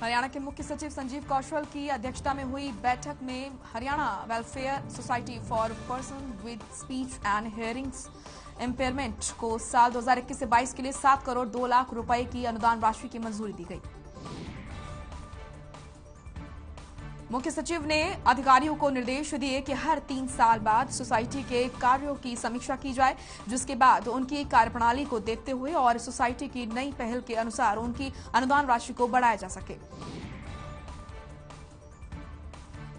हरियाणा के मुख्य सचिव संजीव कौशल की अध्यक्षता में हुई बैठक में Haryana welfare society for person with speech and hearings impairment को साल 2021 से 22 के लिए 7 करोड़ 2 लाख रुपए की अनुदान राशि की मंजूरी दी गई। मुख्य सचिव ने अधिकारियों को निर्देश दिए कि हर 3 साल बाद सोसाइटी के कार्यों की समीक्षा की जाए, जिसके बाद उनकी कार्यप्रणाली को देखते हुए और सोसाइटी की नई पहल के अनुसार उनकी अनुदान राशि को बढ़ाया जा सके।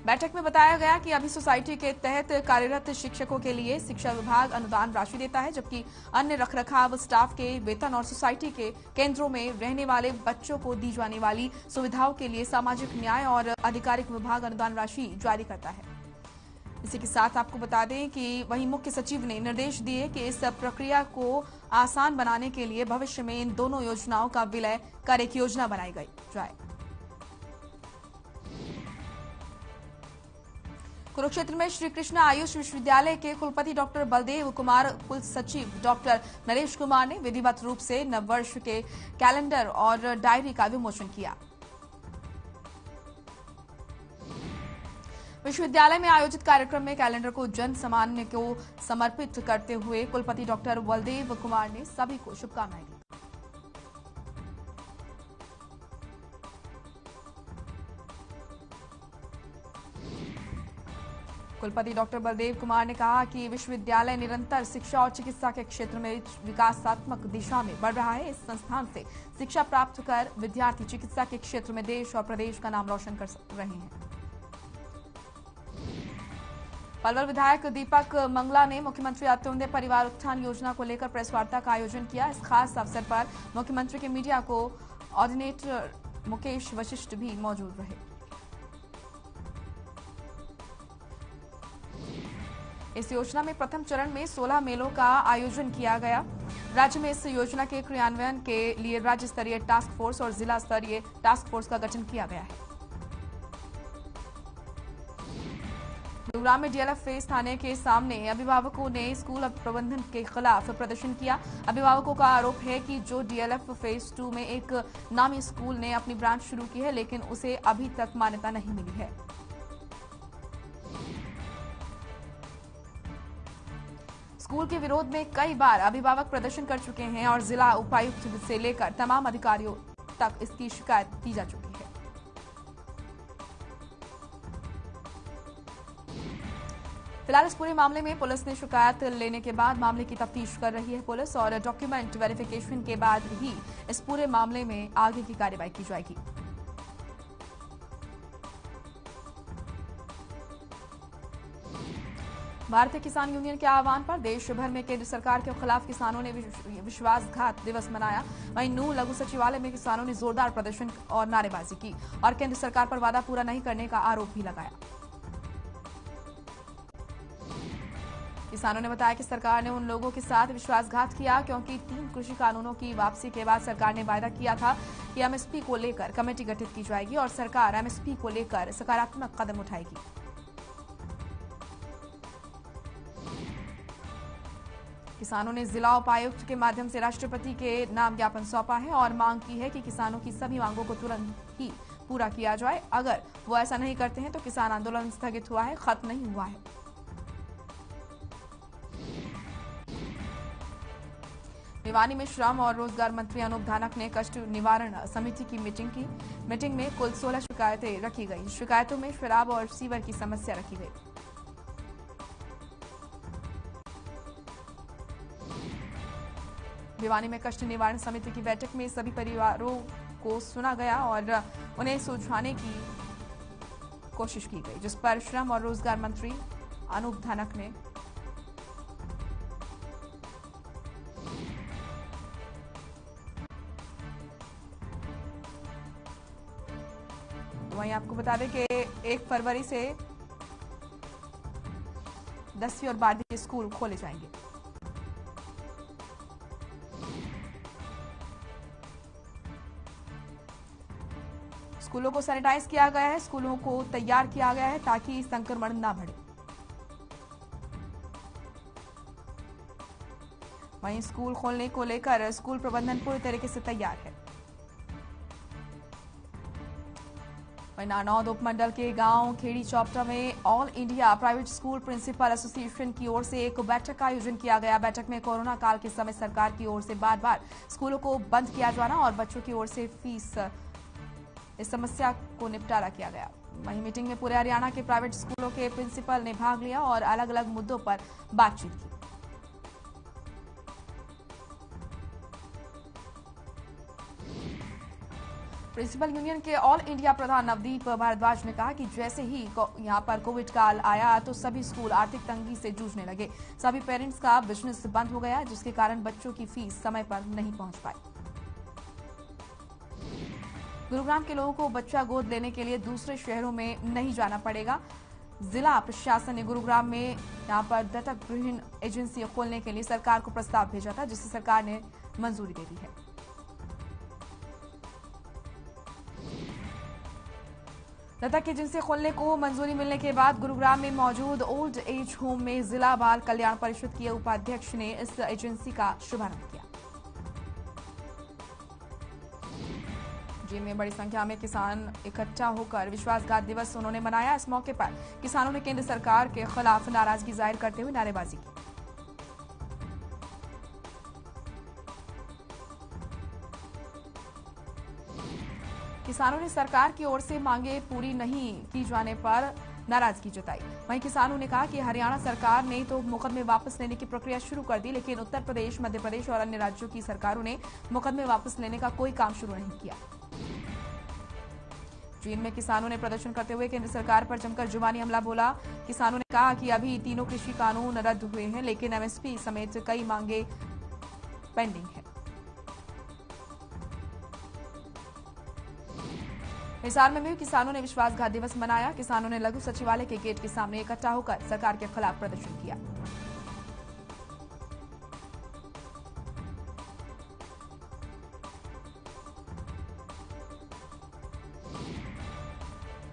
बैठक में बताया गया कि अभी सोसाइटी के तहत कार्यरत शिक्षकों के लिए शिक्षा विभाग अनुदान राशि देता है, जबकि अन्य रखरखाव स्टाफ के वेतन और सोसाइटी के केंद्रों में रहने वाले बच्चों को दी जाने वाली सुविधाओं के लिए सामाजिक न्याय और आधिकारिक विभाग अनुदान राशि जारी करता है। इसी के साथ आपको बता दें कि वहीं मुख्य सचिव ने निर्देश दिए कि इस प्रक्रिया को आसान बनाने के लिए भविष्य में इन दोनों योजनाओं का विलय कर एक योजना बनाई जाए। कुरुक्षेत्र में श्री कृष्ण आयुष विश्वविद्यालय के कुलपति डॉक्टर बलदेव कुमार, कुल सचिव डॉक्टर नरेश कुमार ने विधिवत रूप से नववर्ष के कैलेंडर और डायरी का विमोचन किया। विश्वविद्यालय में आयोजित कार्यक्रम में कैलेंडर को जन सामान्य को समर्पित करते हुए कुलपति डॉक्टर बलदेव कुमार ने सभी को शुभकामनाएं दी। कुलपति डॉक्टर बलदेव कुमार ने कहा कि विश्वविद्यालय निरंतर शिक्षा और चिकित्सा के क्षेत्र में विकासात्मक दिशा में बढ़ रहा है। इस संस्थान से शिक्षा प्राप्त कर विद्यार्थी चिकित्सा के क्षेत्र में देश और प्रदेश का नाम रोशन कर रहे हैं। पलवल विधायक दीपक मंगला ने मुख्यमंत्री अंत्योदय परिवार उत्थान योजना को लेकर प्रेस वार्ता का आयोजन किया। इस खास अवसर पर मुख्यमंत्री के मीडिया कोऑर्डिनेटर मुकेश वशिष्ठ भी मौजूद रहे। इस योजना में प्रथम चरण में 16 मेलों का आयोजन किया गया। राज्य में इस योजना के क्रियान्वयन के लिए राज्य स्तरीय टास्क फोर्स और जिला स्तरीय टास्क फोर्स का गठन किया गया है। गुरुग्राम में डीएलएफ फेस थाने के सामने अभिभावकों ने स्कूल प्रबंधन के खिलाफ प्रदर्शन किया। अभिभावकों का आरोप है कि जो डीएलएफ फेस 2 में एक नामी स्कूल ने अपनी ब्रांच शुरू की है, लेकिन उसे अभी तक मान्यता नहीं मिली है। स्कूल के विरोध में कई बार अभिभावक प्रदर्शन कर चुके हैं और जिला उपायुक्त से लेकर तमाम अधिकारियों तक इसकी शिकायत दी जा चुकी है। फिलहाल इस पूरे मामले में पुलिस ने शिकायत लेने के बाद मामले की तफ्तीश कर रही है पुलिस, और डॉक्यूमेंट वेरिफिकेशन के बाद ही इस पूरे मामले में आगे की कार्रवाई की जाएगी। भारतीय किसान यूनियन के आह्वान पर देश भर में केंद्र सरकार के खिलाफ किसानों ने विश्वासघात दिवस मनाया। वहीं नूह लघु सचिवालय में किसानों ने जोरदार प्रदर्शन और नारेबाजी की और केंद्र सरकार पर वादा पूरा नहीं करने का आरोप भी लगाया। किसानों ने बताया कि सरकार ने उन लोगों के साथ विश्वासघात किया क्योंकि 3 कृषि कानूनों की वापसी के बाद सरकार ने वादा किया था कि एमएसपी को लेकर कमेटी गठित की जाएगी और सरकार एमएसपी को लेकर सकारात्मक कदम उठाएगी। किसानों ने जिला उपायुक्त के माध्यम से राष्ट्रपति के नाम ज्ञापन सौंपा है और मांग की है कि किसानों की सभी मांगों को तुरंत ही पूरा किया जाए। अगर वो ऐसा नहीं करते हैं तो किसान आंदोलन स्थगित हुआ है, खत्म नहीं हुआ है। भिवानी में श्रम और रोजगार मंत्री अनूप धानक ने कष्ट निवारण समिति की मीटिंग की। मीटिंग में कुल 16 शिकायतें रखी गई। शिकायतों में शराब और सीवर की समस्या रखी गई। भिवानी में कष्ट निवारण समिति की बैठक में सभी परिवारों को सुना गया और उन्हें सुलझाने की कोशिश की गई, जिस पर श्रम और रोजगार मंत्री अनूप धानक ने वहीं आपको बता दें कि 1 फरवरी से 10वीं और 12वीं के स्कूल खोले जाएंगे। स्कूलों को सैनिटाइज किया गया है, स्कूलों को तैयार किया गया है ताकि संक्रमण न बढ़े। वहीं स्कूल खोलने को लेकर स्कूल प्रबंधन पूरी तरीके से तैयार है। वहीं नानौद उपमंडल के गांव खेड़ी चौपटा में All India private school principal association की ओर से एक बैठक का आयोजन किया गया। बैठक में कोरोना काल के समय सरकार की ओर से बार बार स्कूलों को बंद किया जाना और बच्चों की ओर से फीस इस समस्या को निपटारा किया गया। वहीं मीटिंग में पूरे हरियाणा के प्राइवेट स्कूलों के प्रिंसिपल ने भाग लिया और अलग अलग मुद्दों पर बातचीत की। प्रिंसिपल यूनियन के ऑल इंडिया प्रधान नवदीप भारद्वाज ने कहा कि जैसे ही यहां पर कोविड काल आया तो सभी स्कूल आर्थिक तंगी से जूझने लगे। सभी पेरेंट्स का बिजनेस बंद हो गया, जिसके कारण बच्चों की फीस समय पर नहीं पहुंच पाई। गुरुग्राम के लोगों को बच्चा गोद लेने के लिए दूसरे शहरों में नहीं जाना पड़ेगा। जिला प्रशासन ने गुरुग्राम में यहां पर दत्तक गृह एजेंसी खोलने के लिए सरकार को प्रस्ताव भेजा था, जिसे सरकार ने मंजूरी दे दी है। दत्तक एजेंसी खोलने को मंजूरी मिलने के बाद गुरुग्राम में मौजूद ओल्ड एज होम में जिला बाल कल्याण परिषद के उपाध्यक्ष ने इस एजेंसी का शुभारंभ किया। जिनमें बड़ी संख्या में किसान इकट्ठा होकर विश्वासघात दिवस उन्होंने मनाया। इस मौके पर किसानों ने केंद्र सरकार के खिलाफ नाराजगी जाहिर करते हुए नारेबाजी की। किसानों ने सरकार की ओर से मांगे पूरी नहीं की जाने पर नाराजगी जताई। वहीं किसानों ने कहा कि हरियाणा सरकार ने तो मुकदमे वापस लेने की प्रक्रिया शुरू कर दी, लेकिन उत्तर प्रदेश, मध्य प्रदेश और अन्य राज्यों की सरकारों ने मुकदमे वापस लेने का कोई काम शुरू नहीं किया। चीन में किसानों ने प्रदर्शन करते हुए केंद्र सरकार पर जमकर जुबानी हमला बोला। किसानों ने कहा कि अभी तीनों कृषि कानून रद्द हुए हैं, लेकिन एमएसपी समेत कई मांगे पेंडिंग है। हिसार में भी किसानों ने विश्वासघात दिवस मनाया। किसानों ने लघु सचिवालय के गेट के सामने इकट्ठा होकर सरकार के खिलाफ प्रदर्शन किया।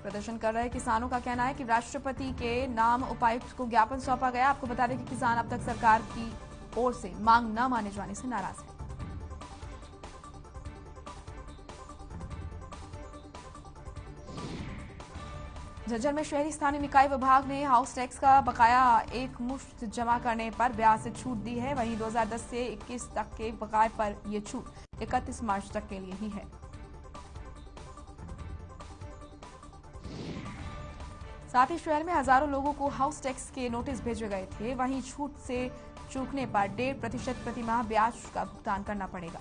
प्रदर्शन कर रहे किसानों का कहना है कि राष्ट्रपति के नाम उपायुक्त को ज्ञापन सौंपा गया। आपको बता दें कि किसान अब तक सरकार की ओर से मांग न माने जाने से नाराज है। झज्जर में शहरी स्थानीय निकाय विभाग ने हाउस टैक्स का बकाया एक मुश्त जमा करने पर ब्याज से छूट दी है। वहीं 2010 से 21 तक के बकाये पर यह छूट 31 मार्च तक के लिए ही है। साथ ही शहर में हजारों लोगों को हाउस टैक्स के नोटिस भेजे गए थे। वहीं छूट से चूकने पर 1.5% प्रति माह ब्याज का भुगतान करना पड़ेगा।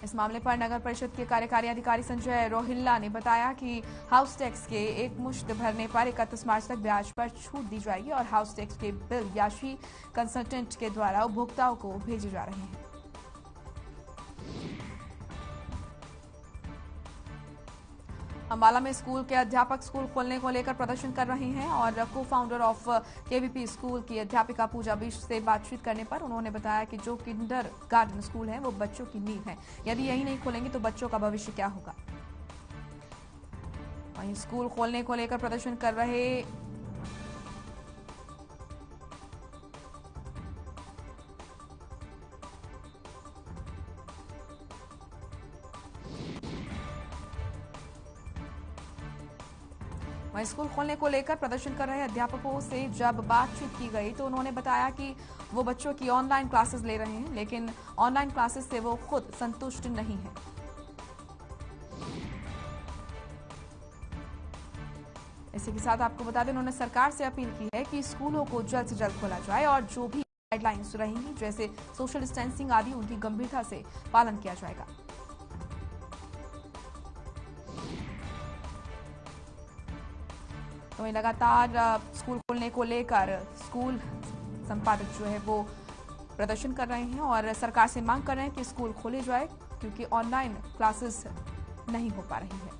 इस मामले पर नगर परिषद के कार्यकारी अधिकारी संजय रोहिल्ला ने बताया कि हाउस टैक्स के एक मुश्त भरने पर 31 मार्च तक ब्याज पर छूट दी जाएगी और हाउस टैक्स के बिल याशी कंसल्टेंट के द्वारा उपभोक्ताओं को भेजे जा रहे हैं। अंबाला में स्कूल के अध्यापक स्कूल खोलने को लेकर प्रदर्शन कर रहे हैं और को फाउंडर ऑफ केवीपी स्कूल की अध्यापिका पूजा बिष्ट से बातचीत करने पर उन्होंने बताया कि जो किंडर गार्डन स्कूल है वो बच्चों की नींव है। यदि यही नहीं खोलेंगे तो बच्चों का भविष्य क्या होगा। वहीं स्कूल खोलने को लेकर प्रदर्शन कर रहे वहीं स्कूल खोलने को लेकर प्रदर्शन कर रहे अध्यापकों से जब बातचीत की गई तो उन्होंने बताया कि वो बच्चों की ऑनलाइन क्लासेस ले रहे हैं, लेकिन ऑनलाइन क्लासेस से वो खुद संतुष्ट नहीं है। इसी के साथ आपको बता दें उन्होंने सरकार से अपील की है कि स्कूलों को जल्द से जल्द खोला जाए और जो भी गाइडलाइंस रहेंगी जैसे सोशल डिस्टेंसिंग आदि उनकी गंभीरता से पालन किया जाएगा। तो वहीं लगातार स्कूल खोलने को लेकर स्कूल संपादक जो है वो प्रदर्शन कर रहे हैं और सरकार से मांग कर रहे हैं कि स्कूल खोले जाए, क्योंकि ऑनलाइन क्लासेस नहीं हो पा रही है।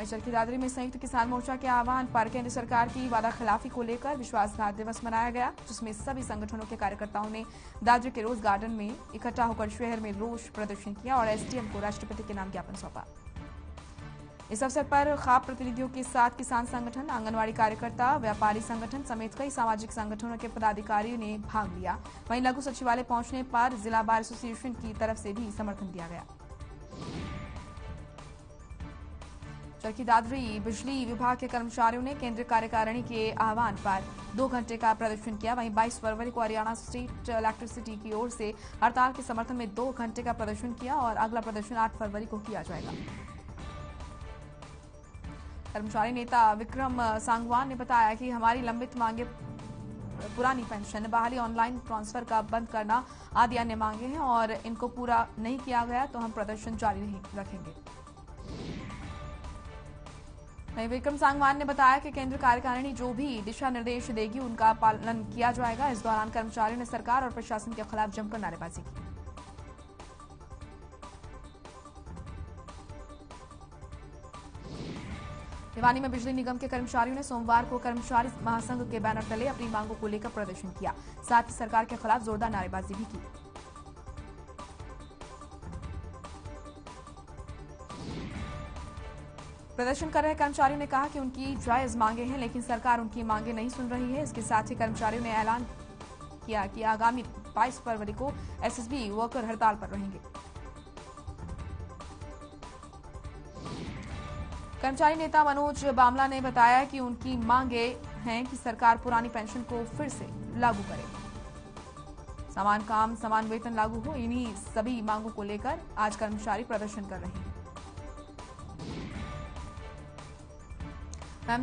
चरखी दादरी में संयुक्त किसान मोर्चा के आह्वान पर केंद्र सरकार की वादाखिलाफी को लेकर विश्वासघात दिवस मनाया गया, जिसमें सभी संगठनों के कार्यकर्ताओं ने दादरी के रोज गार्डन में इकट्ठा होकर शहर में रोष प्रदर्शन किया और एसडीएम को राष्ट्रपति के नाम ज्ञापन सौंपा। इस अवसर पर खाप प्रतिनिधियों के साथ किसान संगठन, आंगनवाड़ी कार्यकर्ता, व्यापारी संगठन समेत कई सामाजिक संगठनों के पदाधिकारियों ने भाग लिया। वहीं लघु सचिवालय पहुंचने पर जिला बार एसोसिएशन की तरफ से भी समर्थन दिया गया। चरखी दादरी बिजली विभाग के कर्मचारियों ने केंद्रीय कार्यकारिणी के आह्वान पर 2 घंटे का प्रदर्शन किया। वहीं 22 फरवरी को हरियाणा स्टेट इलेक्ट्रिसिटी की ओर से हड़ताल के समर्थन में 2 घंटे का प्रदर्शन किया और अगला प्रदर्शन 8 फरवरी को किया जाएगा। कर्मचारी नेता विक्रम सांगवान ने बताया कि हमारी लंबित मांगे पुरानी पेंशन बहाली, ऑनलाइन ट्रांसफर का बंद करना आदि अन्य मांगे हैं और इनको पूरा नहीं किया गया तो हम प्रदर्शन जारी रखेंगे। वहीं विक्रम सांगवान ने बताया कि केंद्र कार्यकारिणी जो भी दिशा निर्देश देगी उनका पालन किया जाएगा। इस दौरान कर्मचारियों ने सरकार और प्रशासन के खिलाफ जमकर नारेबाजी की। भिवानी में बिजली निगम के कर्मचारियों ने सोमवार को कर्मचारी महासंघ के बैनर तले अपनी मांगों को लेकर प्रदर्शन किया। साथ ही सरकार के खिलाफ जोरदार नारेबाजी भी की। प्रदर्शन कर रहे कर्मचारियों ने कहा कि उनकी जायज मांगे हैं लेकिन सरकार उनकी मांगे नहीं सुन रही है। इसके साथ ही कर्मचारियों ने ऐलान किया कि आगामी 22 फरवरी को एसएसबी वर्कर हड़ताल पर रहेंगे। कर्मचारी नेता मनोज बामला ने बताया कि उनकी मांगे हैं कि सरकार पुरानी पेंशन को फिर से लागू करे, समान काम समान वेतन लागू हो। इन्हीं सभी मांगों को लेकर आज कर्मचारी प्रदर्शन कर रहे हैं।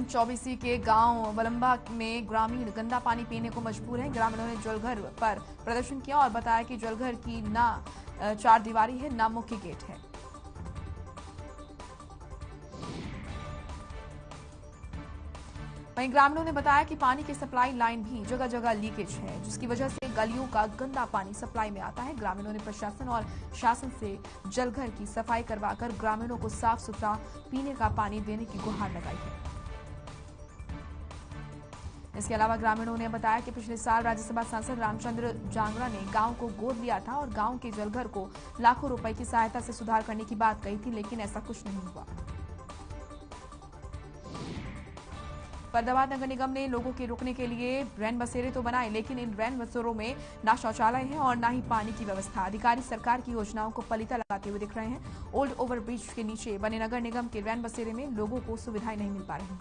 चौबीसी के गांव वलंबा में ग्रामीण गंदा पानी पीने को मजबूर हैं। ग्रामीणों ने जलघर पर प्रदर्शन किया और बताया कि जलघर की ना 4 दीवारी है, ना मुख्य गेट है। वहीं ग्रामीणों ने बताया कि पानी की सप्लाई लाइन भी जगह जगह लीकेज है, जिसकी वजह से गलियों का गंदा पानी सप्लाई में आता है। ग्रामीणों ने प्रशासन और शासन से जलघर की सफाई करवाकर ग्रामीणों को साफ सुथरा पीने का पानी देने की गुहार लगाई है। इसके अलावा ग्रामीणों ने बताया कि पिछले साल राज्यसभा सांसद रामचंद्र जांगड़ा ने गांव को गोद लिया था और गांव के जलघर को लाखों रुपए की सहायता से सुधार करने की बात कही थी, लेकिन ऐसा कुछ नहीं हुआ। फरीदाबाद नगर निगम ने लोगों के रुकने के लिए रैन बसेरे तो बनाए, लेकिन इन रैन बसेरों में ना शौचालय है और ना ही पानी की व्यवस्था। अधिकारी सरकार की योजनाओं को पलीता लगाते हुए दिख रहे हैं। ओल्ड ओवरब्रिज के नीचे बने नगर निगम के रैन बसेरे में लोगों को सुविधाएं नहीं मिल पा रही हैं।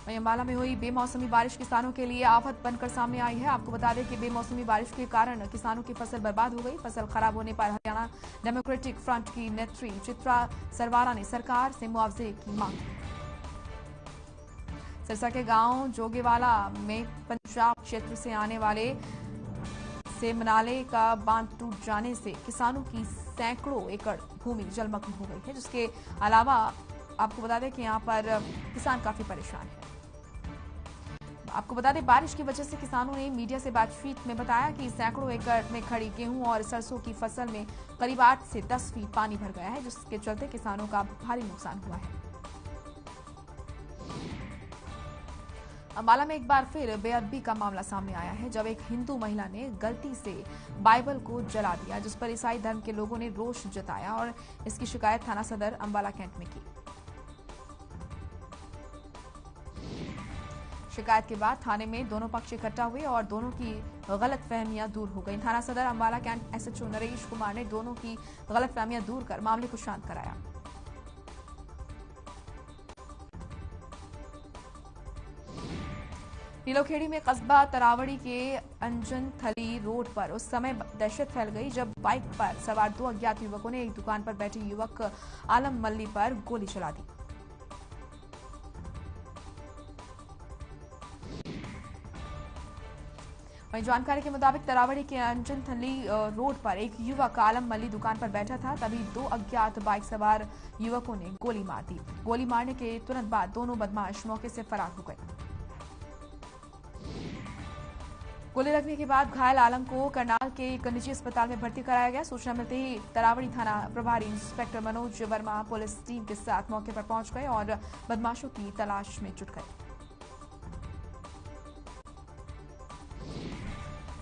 वहीं अंबाला में हुई बेमौसमी बारिश किसानों के लिए आफत बनकर सामने आई है। आपको बता दें कि बेमौसमी बारिश के कारण किसानों की फसल बर्बाद हो गई। फसल खराब होने पर हरियाणा डेमोक्रेटिक फ्रंट की नेत्री चित्रा सरवारा ने सरकार से मुआवजे की मांग की। सिरसा के गांव जोगेवाला में पंजाब क्षेत्र से आने वाले से मनाले का बांध टूट जाने से किसानों की सैकड़ों एकड़ भूमि जलमग्न हो गई है। जिसके अलावा आपको बता दें कि यहां पर किसान काफी परेशान है। आपको बता दें बारिश की वजह से किसानों ने मीडिया से बातचीत में बताया कि सैकड़ों एकड़ में खड़ी गेहूं और सरसों की फसल में करीब 8 से 10 फीट पानी भर गया है, जिसके चलते किसानों का भारी नुकसान हुआ है। अंबाला में एक बार फिर बेअदबी का मामला सामने आया है, जब एक हिंदू महिला ने गलती से बाइबल को जला दिया, जिस पर ईसाई धर्म के लोगों ने रोष जताया और इसकी शिकायत थाना सदर अंबाला कैंट में की। शिकायत के बाद थाने में दोनों पक्ष इकट्ठा हुए और दोनों की गलतफहमियां दूर हो गई। थाना सदर अंबाला कैंट एसएचओ नरेश कुमार ने दोनों की गलतफहमियां दूर कर मामले को शांत कराया। नीलोखेड़ी में कस्बा तरावड़ी के अंजनथली रोड पर उस समय दहशत फैल गई जब बाइक पर सवार 2 अज्ञात युवकों ने एक दुकान पर बैठे युवक आलम मल्ली पर गोली चला दी। वहीं जानकारी के मुताबिक तरावड़ी के अंजनथली रोड पर एक युवक आलम मल्ली दुकान पर बैठा था, तभी 2 अज्ञात बाइक सवार युवकों ने गोली मार दी। गोली मारने के तुरंत बाद दोनों बदमाश मौके से फरार हो गए। गोली लगने के बाद घायल आलम को करनाल के एक निजी अस्पताल में भर्ती कराया गया। सूचना मिलते ही तरावड़ी थाना प्रभारी inspector Manoj Verma police team के साथ मौके पर पहुंच गए और बदमाशों की तलाश में जुट गए।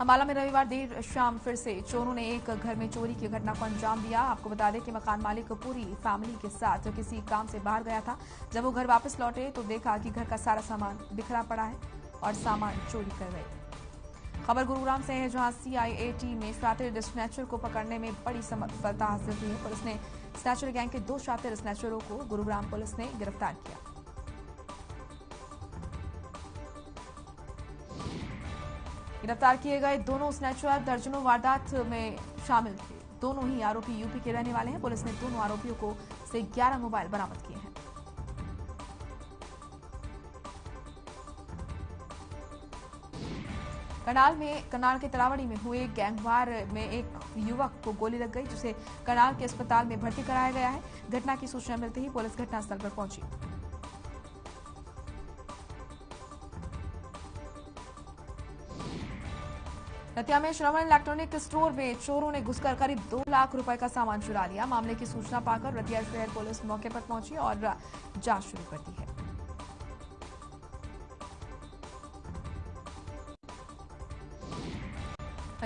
अंबाला में रविवार देर शाम फिर से चोरों ने एक घर में चोरी की घटना को अंजाम दिया। आपको बता दें कि मकान मालिक पूरी फैमिली के साथ किसी काम से बाहर गया था। जब वो घर वापस लौटे तो देखा कि घर का सारा सामान बिखरा पड़ा है और सामान चोरी कर गए। खबर गुरुग्राम से है, जहां सीआईएटी में शातिर स्नैचर को पकड़ने में बड़ी सफलता हासिल हुई है। पुलिस ने स्नैचर गैंग के 2 शातिर स्नैचरों को गुरुग्राम पुलिस ने गिरफ्तार किया। गिरफ्तार किए गए दोनों स्नैचर दर्जनों वारदात में शामिल थे। दोनों ही आरोपी यूपी के रहने वाले हैं। पुलिस ने दोनों आरोपियों को से 11 मोबाइल बरामद किए हैं। करनाल के तरावड़ी में हुए गैंगवार में एक युवक को गोली लग गई, जिसे करनाल के अस्पताल में भर्ती कराया गया है। घटना की सूचना मिलते ही पुलिस घटनास्थल पर पहुंची। रतिया में श्रवण इलेक्ट्रॉनिक स्टोर में चोरों ने घुसकर करीब 2 लाख रुपए का सामान चुरा लिया। मामले की सूचना पाकर रतिया शहर पुलिस मौके पर पहुंची और जांच शुरू कर दी है।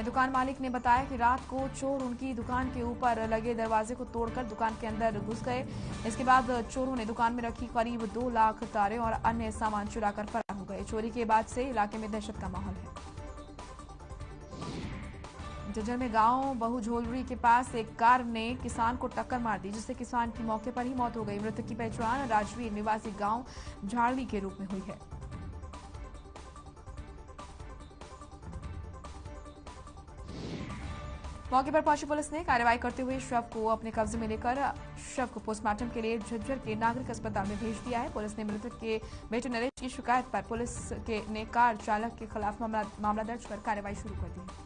दुकान मालिक ने बताया कि रात को चोर उनकी दुकान के ऊपर लगे दरवाजे को तोड़कर दुकान के अंदर घुस गए। इसके बाद चोरों ने दुकान में रखी करीब 2 लाख तारे और अन्य सामान चुराकर फरार हो गए। चोरी के बाद से इलाके में दहशत का माहौल है। जज्जर में गांव बहुझोलरी के पास एक कार ने किसान को टक्कर मार दी, जिससे किसान की मौके पर ही मौत हो गई। मृतक की पहचान राजवीर निवासी गांव झाड़वी के रूप में हुई है। मौके पर पहुंची पुलिस ने कार्रवाई करते हुए शव को अपने कब्जे में लेकर शव को पोस्टमार्टम के लिए झज्जर के नागरिक अस्पताल में भेज दिया है। पुलिस ने मृतक के बेटे नरेश की शिकायत पर पुलिस ने कार चालक के खिलाफ मामला दर्ज कर कार्रवाई शुरू कर दी है।